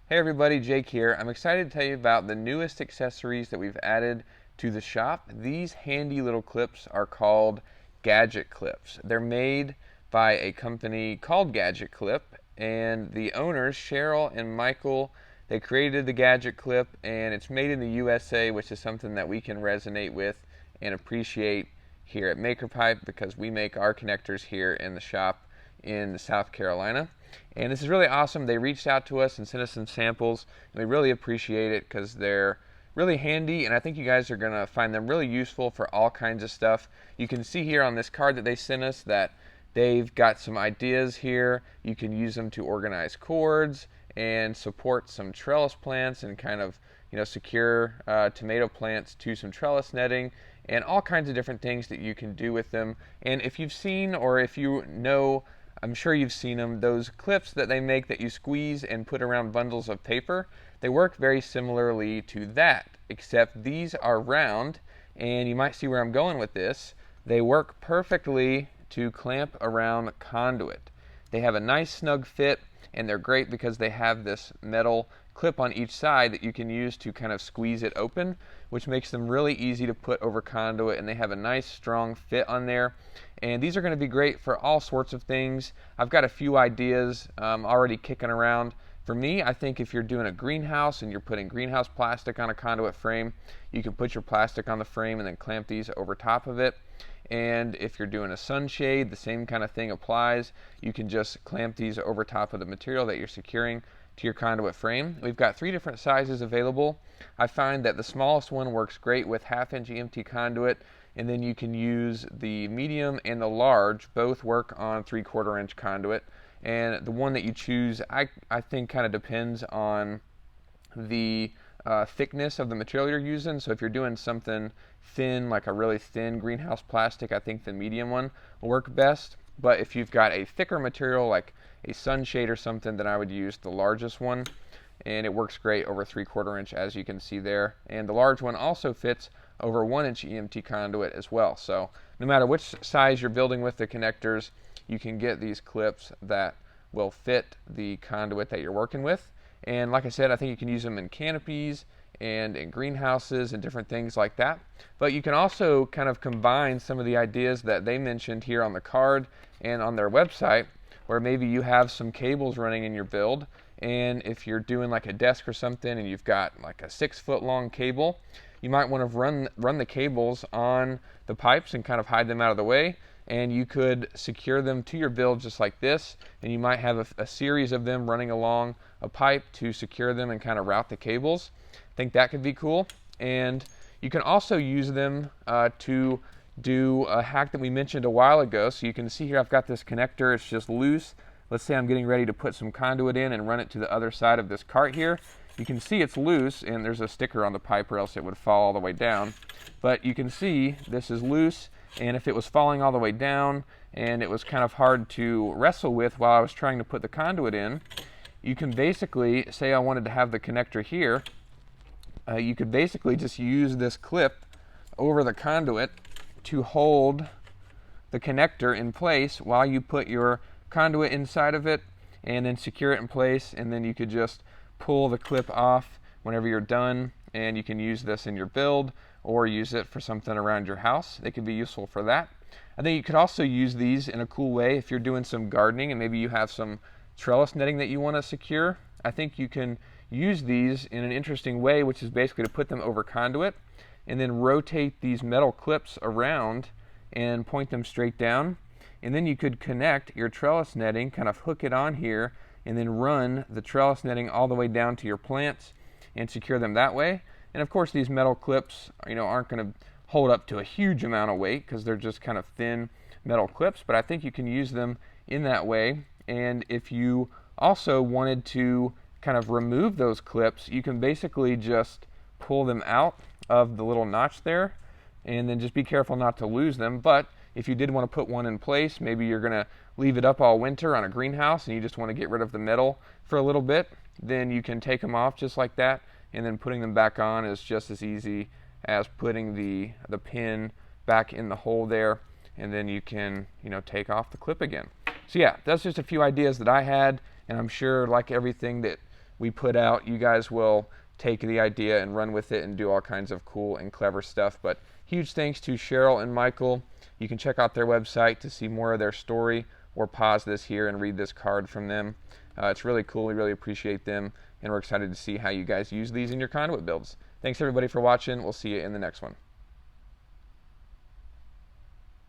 Hey everybody, Jake here. I'm excited to tell you about the newest accessories that we've added to the shop. These handy little clips are called Gadget Clips. They're made by a company called Gadget Clip, and the owners, Cheryl and Michael, they created the Gadget Clip, and it's made in the USA, which is something that we can resonate with and appreciate here at MakerPipe because we make our connectors here in the shop in South Carolina. And this is really awesome. They reached out to us and sent us some samples, and we really appreciate it because they're really handy, and I think you guys are going to find them really useful for all kinds of stuff. You can see here on this card that they sent us that they've got some ideas here. You can use them to organize cords and support some trellis plants and kind of secure tomato plants to some trellis netting and all kinds of different things that you can do with them. And if you've seen or if you know, I'm sure you've seen them, those clips that they make that you squeeze and put around bundles of paper. They work very similarly to that, except these are round, and you might see where I'm going with this. They work perfectly to clamp around conduit. They have a nice snug fit, and they're great because they have this metal clip on each side that you can use to kind of squeeze it open, which makes them really easy to put over conduit, and they have a nice strong fit on there. And these are going to be great for all sorts of things. I've got a few ideas already kicking around. For me, I think if you're doing a greenhouse and you're putting greenhouse plastic on a conduit frame, you can put your plastic on the frame and then clamp these over top of it. And if you're doing a sunshade, the same kind of thing applies. You can just clamp these over top of the material that you're securing to your conduit frame. We've got 3 different sizes available. I find that the smallest one works great with 1/2-inch EMT conduit, and then you can use the medium and the large, both work on 3/4-inch conduit. And the one that you choose, I think kind of depends on the thickness of the material you're using. So if you're doing something thin, like a really thin greenhouse plastic, I think the medium one will work best. But if you've got a thicker material like a sunshade or something, then I would use the largest one, and it works great over 3/4-inch, as you can see there. And the large one also fits over 1-inch EMT conduit as well. So no matter which size you're building with the connectors, you can get these clips that will fit the conduit that you're working with. And like I said, I think you can use them in canopies and in greenhouses and different things like that. But you can also kind of combine some of the ideas that they mentioned here on the card and on their website, where maybe you have some cables running in your build, and if you're doing like a desk or something and you've got like a 6-foot long cable, you might want to run the cables on the pipes and kind of hide them out of the way, and you could secure them to your build just like this, and you might have a series of them running along a pipe to secure them and kind of route the cables. I think that could be cool. And you can also use them to do a hack that we mentioned a while ago. So you can see here I've got this connector, it's just loose. Let's say I'm getting ready to put some conduit in and run it to the other side of this cart here. You can see it's loose, and there's a sticker on the pipe or else it would fall all the way down. But you can see this is loose, and if it was falling all the way down and it was kind of hard to wrestle with while I was trying to put the conduit in, you can basically, say I wanted to have the connector here, you could basically just use this clip over the conduit to hold the connector in place while you put your conduit inside of it, and then secure it in place, and then you could just pull the clip off whenever you're done, and you can use this in your build or use it for something around your house. They could be useful for that. I think you could also use these in a cool way if you're doing some gardening and maybe you have some trellis netting that you want to secure. I think you can use these in an interesting way, which is basically to put them over conduit and then rotate these metal clips around and point them straight down. And then you could connect your trellis netting, kind of hook it on here, and then run the trellis netting all the way down to your plants and secure them that way. And of course these metal clips aren't going to hold up to a huge amount of weight because they're just kind of thin metal clips, but I think you can use them in that way. And if you also wanted to kind of remove those clips, you can basically just pull them out of the little notch there, and then just be careful not to lose them. But if you did want to put one in place, maybe you're going to leave it up all winter on a greenhouse and you just want to get rid of the metal for a little bit, then you can take them off just like that, and then putting them back on is just as easy as putting the pin back in the hole there, and then you can take off the clip again. So yeah, that's just a few ideas that I had, and I'm sure, like everything that we put out, you guys will take the idea and run with it and do all kinds of cool and clever stuff. But huge thanks to Cheryl and Michael. You can check out their website to see more of their story, or pause this here and read this card from them. It's really cool. We really appreciate them, and we're excited to see how you guys use these in your conduit builds. Thanks everybody for watching. We'll see you in the next one.